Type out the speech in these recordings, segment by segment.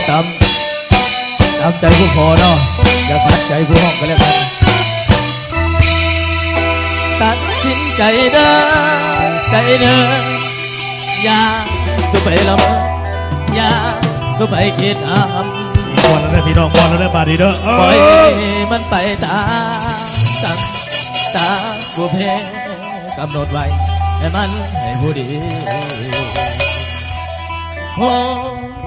ตามใจผู้พอเนาะอย่าขัดใจผู้ห้องก็แล้วกันตัดสินใจเด้ออย่าสุไปละเมออย่าสุไปคิดอ้ำ บอลแล้วเด้อพี่น้องบอลแล้วเด้อบาดีเด้อปล่อยมันไปตามผู้เพกำหนดไว้ให้มันให้ผู้ดีโอ้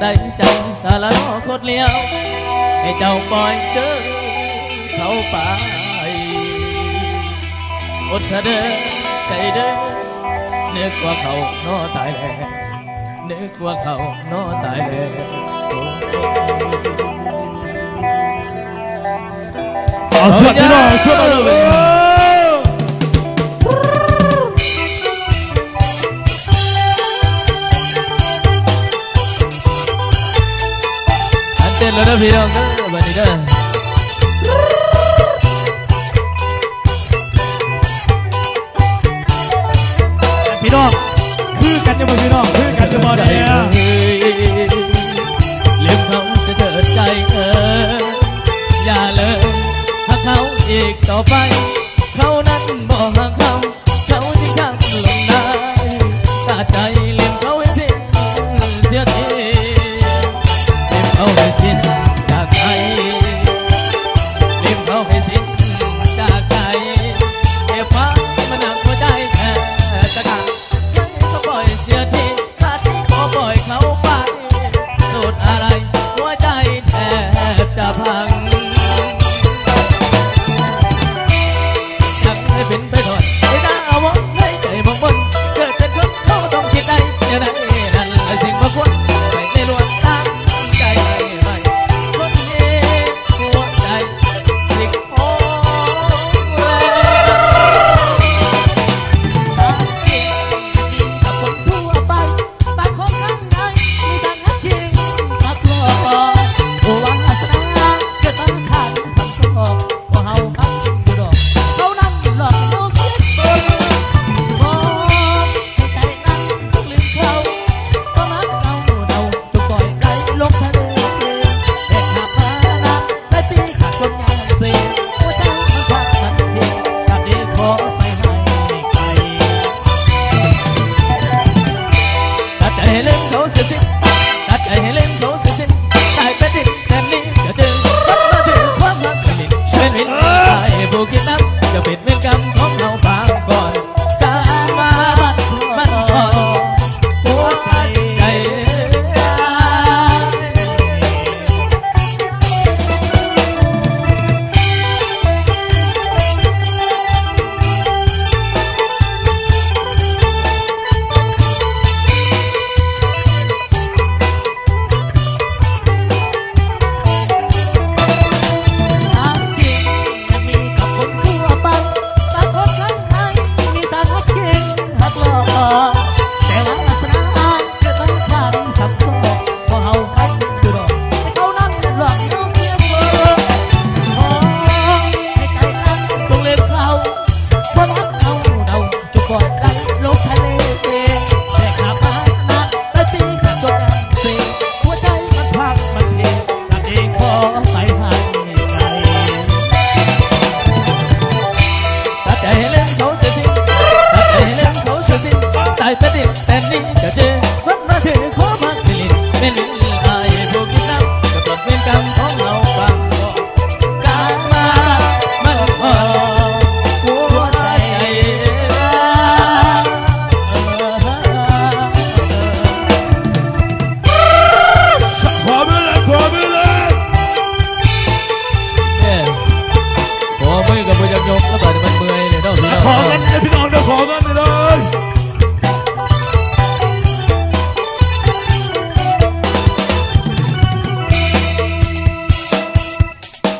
ได้ใจสารล้อโคตรเลี้ยวให้เจ้าปล่อยเจอเขาไปอดเสด็จใจเด้อนึกว่าเขาโน่ตายแล้วนึกว่าเขาโน่ตายแล้วเอาสวัสดีน้องช่วยมาเลยเต้นแล้วนะพี่น้องเด้อบัดนี้เด้อพี่น้องคือกันจะบ่พี่น้องคือกันจะบ่ได้เลี้ยงเขาจะเกิดใจอย่าเลยหากเขาอีกต่อไปเขานั้นบอกหากเขาจึงทำลงได้ตัดใจเลี้ยงเขาให้สิ้นเสียทีเลี้ยงเขาให้สิ้นจากใจเลี้ยงเขาให้สิ้นจากใจเก็บฟ้ามันหนักหัวใจแค่ตะการเขาปล่อยเสียทีชาติขอปล่อยเขาไปสุดอะไรหัวใจแทบจะพัง